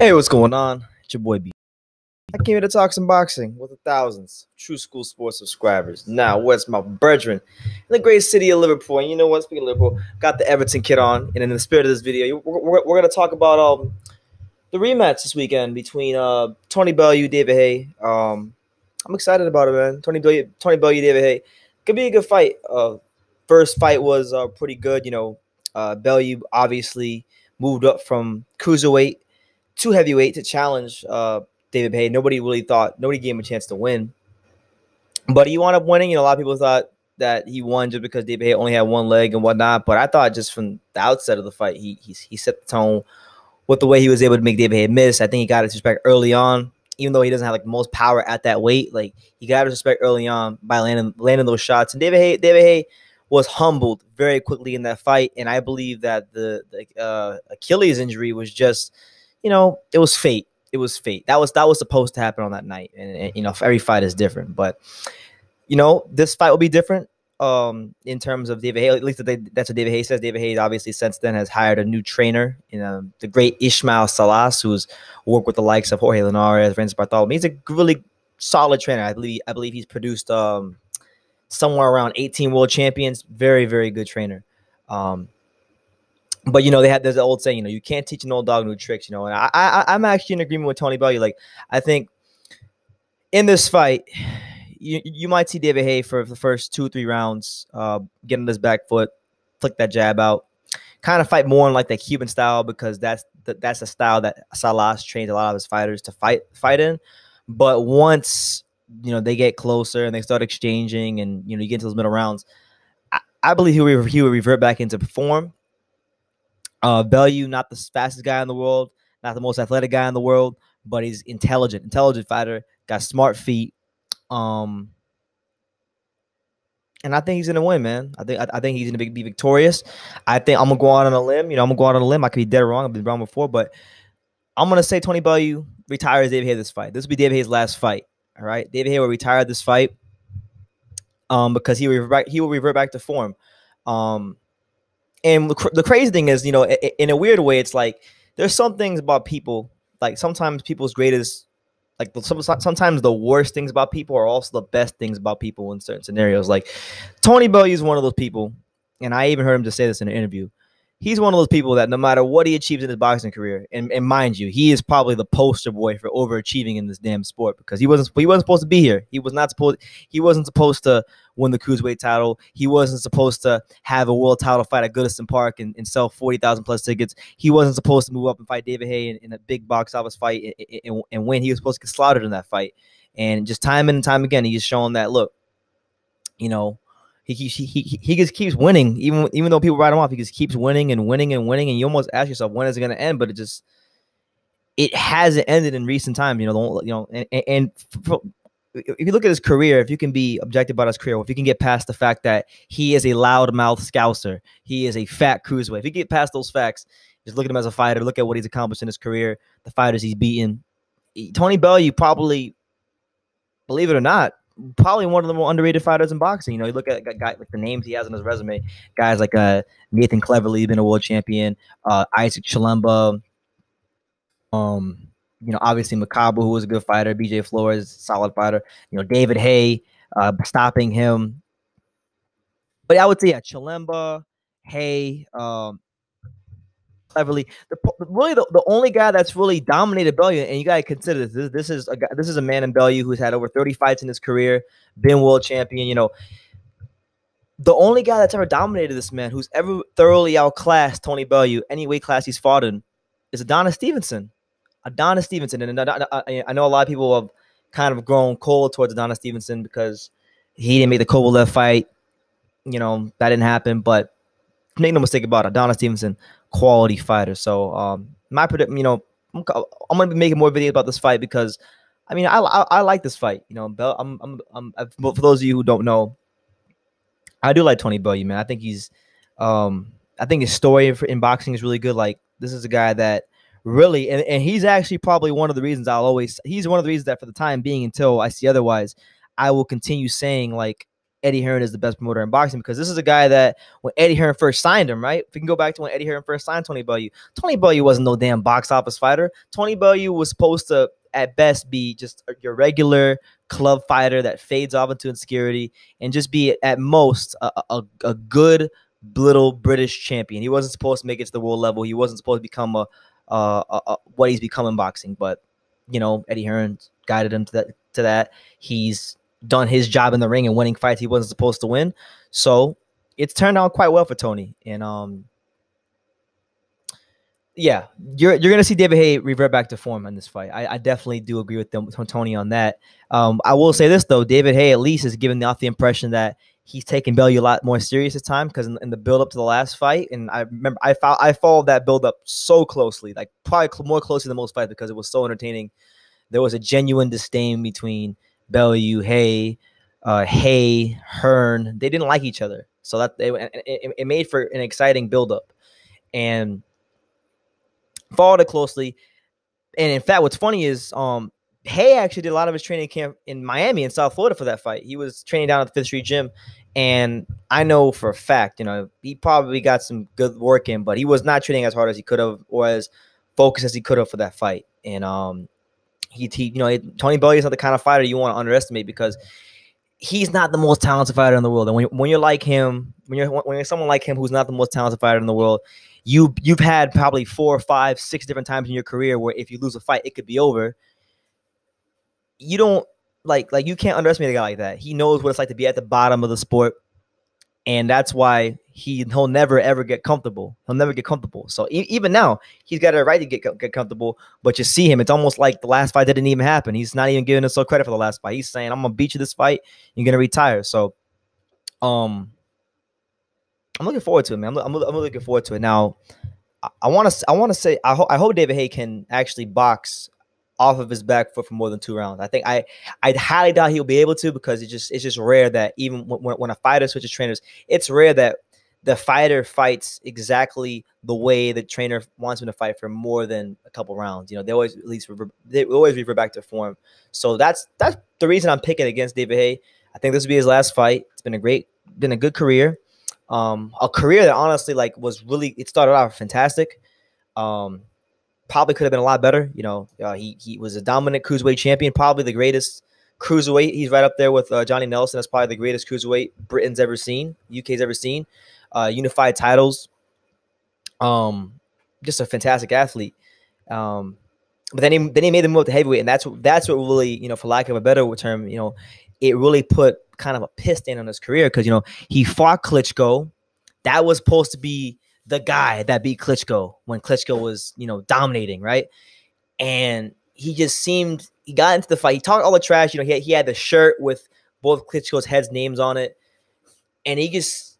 Hey, what's going on? It's your boy B. I came here to talk some boxing with the thousands of True School Sports subscribers. Now, where's my brethren in the great city of Liverpool? And you know what? Speaking of Liverpool, got the Everton kit on. And in the spirit of this video, we're going to talk about the rematch this weekend between Tony Bellew, David Haye. I'm excited about it, man. Tony Bellew, David Haye. Could be a good fight. First fight was pretty good. Bellew obviously moved up from cruiserweight to heavyweight to challenge David Haye. Nobody gave him a chance to win, but he wound up winning. A lot of people thought that he won just because David Haye only had one leg and whatnot. But I thought just from the outset of the fight, he set the tone with the way he was able to make David Haye miss. I think he got his respect early on, even though he doesn't have like the most power at that weight. Like he got his respect early on by landing those shots. And David Haye was humbled very quickly in that fight. And I believe that the Achilles injury was just, it was fate. It was fate. That was supposed to happen on that night. And every fight is different. But this fight will be different. In terms of David Haye, at least that's what David Haye says. David Haye obviously since then has hired a new trainer, the great Ismail Salas, who's worked with the likes of Jorge Linares, Renzo Bartholomew. He's a really solid trainer. I believe he's produced somewhere around 18 world champions. Very, very good trainer. But there's an old saying, you can't teach an old dog new tricks. And I'm actually in agreement with Tony Bellew. Like I think in this fight, you might see David Haye for the first 2-3 rounds, get on his back foot, flick that jab out, kind of fight more in like that Cuban style because that's the style that Salas trains a lot of his fighters to fight in. But once they get closer and they start exchanging, and you get into those middle rounds, I believe he will revert back into form. Bellew, not the fastest guy in the world, not the most athletic guy in the world, but he's intelligent fighter, got smart feet. And I think he's gonna win, man. I think he's gonna be victorious. I think I'm gonna go out on a limb. I could be dead wrong. I've been wrong before, but I'm gonna say Tony Bellew retires David Haye this fight. This will be David Haye's last fight. All right, David Haye will retire this fight, because he will revert back to form. And the crazy thing is, in a weird way, it's like there's some things about people. Like sometimes people's greatest. Like sometimes the worst things about people are also the best things about people in certain scenarios. Like Tony Bellew is one of those people, and I even heard him just say this in an interview. He's one of those people that no matter what he achieves in his boxing career, and mind you, he is probably the poster boy for overachieving in this damn sport because he wasn't supposed to be here. He wasn't supposed to win the cruiserweight title. He wasn't supposed to have a world title fight at Goodison Park and sell 40,000 plus tickets. He wasn't supposed to move up and fight David Haye in a big box office fight and win. He was supposed to get slaughtered in that fight. And just time and time again, he's shown that, look, he just keeps winning, even though people write him off. He just keeps winning and winning and winning, and you almost ask yourself, when is it going to end? But it hasn't ended in recent times. And if you look at his career, if you can be objective about his career, if you can get past the fact that he is a loudmouth scouser, he is a fat cruiserweight. If you get past those facts, just look at him as a fighter, look at what he's accomplished in his career, the fighters he's beaten. Tony Bellew probably, believe it or not, probably one of the more underrated fighters in boxing. You look at guys like the names he has on his resume, guys like Nathan Cleverly, been a world champion, Isaac Chilemba, obviously Macabre, who was a good fighter, BJ Flores, solid fighter, David Haye, stopping him. But I would say, Chilemba, Haye, Cleverly. The only guy that's really dominated Bellew, and you gotta consider this. This is a man in Bellew who's had over 30 fights in his career, been world champion. The only guy that's ever dominated this man, who's ever thoroughly outclassed Tony Bellew, any weight class he's fought in, is Adonis Stevenson. And I know a lot of people have kind of grown cold towards Adonis Stevenson because he didn't make the Kovalev fight. That didn't happen, but make no mistake about it, Adonis Stevenson, quality fighter. So my prediction, I'm gonna be making more videos about this fight because I like this fight. For those of you who don't know, I do like Tony Bellew, man. I think I think his story in boxing is really good. Like this is a guy that really, and he's actually probably one of the reasons he's one of the reasons that for the time being, until I see otherwise, I will continue saying like Eddie Hearn is the best promoter in boxing, because this is a guy that when Eddie Hearn first signed him, right? If we can go back to when Eddie Hearn first signed Tony Bellew wasn't no damn box office fighter. Tony Bellew was supposed to, at best, be just your regular club fighter that fades off into obscurity and just be, at most, a good little British champion. He wasn't supposed to make it to the world level. He wasn't supposed to become what he's become in boxing. But, Eddie Hearn guided him to that. He's done his job in the ring and winning fights he wasn't supposed to win. So it's turned out quite well for Tony. And yeah, you're gonna see David Haye revert back to form in this fight. I definitely do agree with Tony on that. I will say this though, David Haye at least is giving off the impression that he's taking Bellew a lot more serious this time, because in the build up to the last fight, and I remember I followed that build up so closely, like probably more closely than most fights, because it was so entertaining. There was a genuine disdain between Bellew, Haye, Hearn. They didn't like each other, so that it made for an exciting build up, and followed it closely. And in fact, what's funny is Haye actually did a lot of his training camp in Miami and South Florida for that fight. He was training down at the Fifth Street Gym, and I know for a fact, he probably got some good work in, but he was not training as hard as he could have, or as focused as he could have for that fight. And Tony Bellew is not the kind of fighter you want to underestimate, because he's not the most talented fighter in the world. And when you're like him, when you're someone like him who's not the most talented fighter in the world, you've had probably 4, 5, 6 different times in your career where if you lose a fight, it could be over. You don't like you can't underestimate a guy like that. He knows what it's like to be at the bottom of the sport, and that's why he'll never ever get comfortable. He'll never get comfortable. So even now, he's got a right to get comfortable. But you see him, it's almost like the last fight didn't even happen. He's not even giving himself credit for the last fight. He's saying, "I'm gonna beat you this fight. You're gonna retire." So, I'm looking forward to it, man. I'm looking forward to it. Now, I want to say I hope David Haye can actually box off of his back foot for more than 2 rounds. I think I highly doubt he'll be able to, because it's just rare that even when a fighter switches trainers, it's rare that the fighter fights exactly the way the trainer wants him to fight for more than a couple rounds. They always revert back to form. So that's the reason I'm picking against David Haye. I think this will be his last fight. It's been a good career. A career that honestly it started off fantastic. Probably could have been a lot better. He was a dominant cruiserweight champion, probably the greatest cruiserweight. He's right up there with Johnny Nelson. That's probably the greatest cruiserweight Britain's ever seen, UK's ever seen. Unified titles. Just a fantastic athlete. But then he made the move to heavyweight, and that's what really, for lack of a better term, it really put kind of a piss stain on his career, because he fought Klitschko. That was supposed to be the guy that beat Klitschko when Klitschko was, dominating, right? And he got into the fight. He talked all the trash. He had the shirt with both Klitschko's heads' names on it, and he just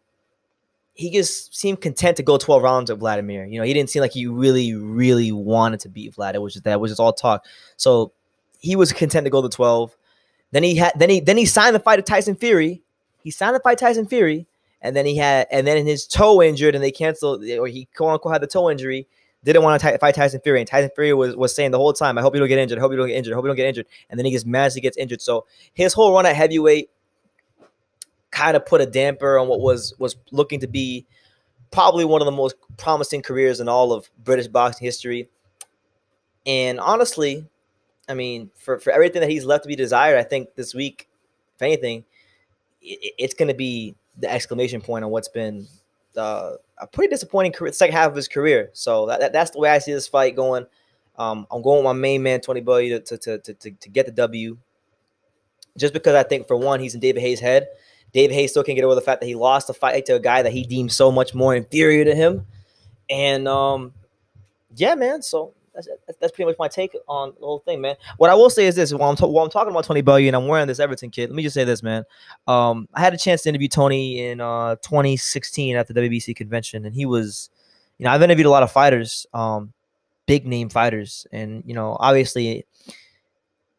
seemed content to go 12 rounds with Vladimir. He didn't seem like he really, really wanted to beat Vlad. It was just all talk. So he was content to go to 12. Then he signed the fight to Tyson Fury. And then his toe injured, and they canceled, or he quote unquote had the toe injury. Didn't want to fight Tyson Fury, and Tyson Fury was saying the whole time, "I hope you don't get injured. I hope you don't get injured. I hope you don't get injured." And then he gets injured. So his whole run at heavyweight kind of put a damper on what was looking to be probably one of the most promising careers in all of British boxing history. And honestly, I mean, for everything that he's left to be desired, I think this week, if anything, it's going to be the exclamation point on what's been a pretty disappointing second half of his career. So that's the way I see this fight going. I'm going with my main man, Tony Bellew, to get the W. Just because I think, for one, he's in David Haye's head. David Haye still can't get over the fact that he lost the fight to a guy that he deemed so much more inferior to him. And, yeah, man, so that's pretty much my take on the whole thing, man. What I will say is this: while I'm talking about Tony Bellew and I'm wearing this Everton kit, let me just say this, man. I had a chance to interview Tony in 2016 at the WBC convention, and he was, I've interviewed a lot of fighters, big name fighters, and obviously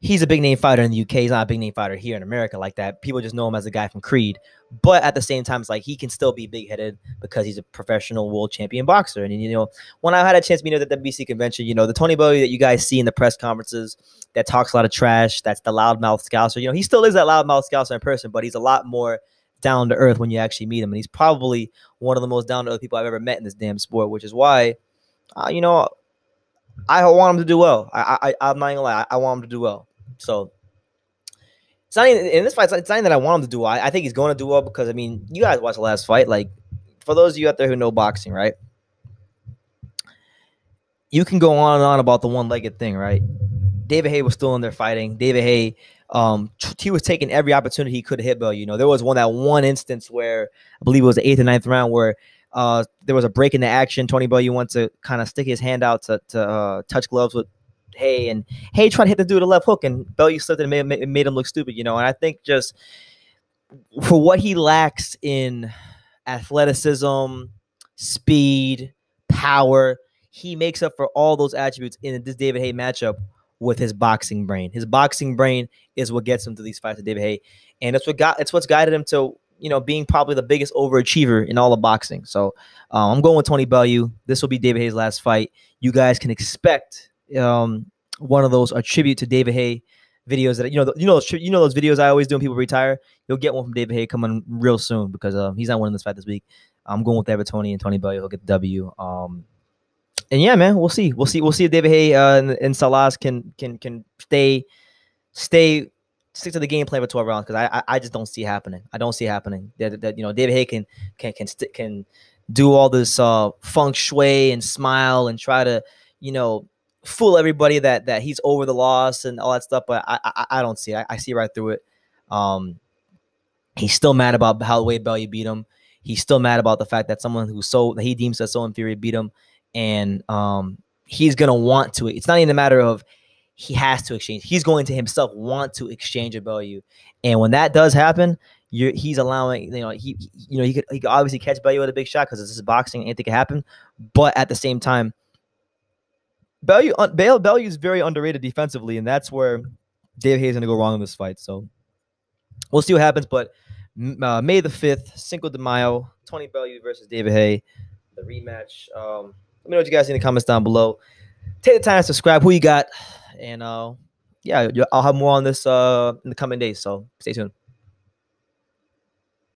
he's a big name fighter in the UK. He's not a big name fighter here in America like that. People just know him as a guy from Creed. But at the same time, it's like he can still be big-headed because he's a professional world champion boxer. And, when I had a chance to meet him at the WBC convention, the Tony Bellew that you guys see in the press conferences that talks a lot of trash, that's the loudmouth scouser. He still is that loudmouth scouser in person, but he's a lot more down to earth when you actually meet him, and he's probably one of the most down to earth people I've ever met in this damn sport, which is why, you know, I want him to do well. I'm not gonna lie, I want him to do well. So it's not even, in this fight. It's not even that I want him to do well. I think he's going to do well because, I mean, you guys watched the last fight. Like, for those of you out there who know boxing, right? You can go on and on about the one-legged thing, right? David Haye was still in there fighting. David Haye, he was taking every opportunity he could to hit Bellew. You know, there was one instance where I believe it was the 8th or 9th round where there was a break in the action. Tony Bellew went to kind of stick his hand out to touch gloves with Haye, and Haye tried to hit the dude with a left hook, and Bellew slipped and made him look stupid. You know, and I think just for what he lacks in athleticism, speed, power, he makes up for all those attributes in this David Haye matchup with his boxing brain. His boxing brain is what gets him to these fights with David Haye, and it's what's guided him to, you know, being probably the biggest overachiever in all of boxing. So I'm going with Tony Bellew. This will be David Haye's last fight. You guys can expect one of those, a tribute to David Haye videos that those videos I always do when people retire. You'll get one from David Haye coming real soon because he's not winning this fight this week. I'm going with Evertoni and Tony Bellew. He'll get the W. And yeah, man, we'll see if David Haye and Salas can stick to the game plan for 12 rounds, because I just don't see it happening. I don't see it happening. That you know, David Haye can do all this feng shui and smile and try to, you know, fool everybody that he's over the loss and all that stuff, but I don't see it. I see right through it. He's still mad about how the way Bellew beat him. He's still mad about the fact that someone that he deems as so inferior beat him, and he's gonna want to. It's not even a matter of he has to exchange. He's going to himself want to exchange a Bellew, and when that does happen, he's allowing, he could obviously catch Bellew with a big shot because this is boxing, anything can happen. But at the same time, Bellew is very underrated defensively, and that's where David Haye is going to go wrong in this fight. So we'll see what happens. But May the 5th, Cinco de Mayo, Tony Bellew versus David Haye, the rematch. Let me know what you guys think in the comments down below. Take the time to subscribe. Who you got? And yeah, I'll have more on this in the coming days. So stay tuned.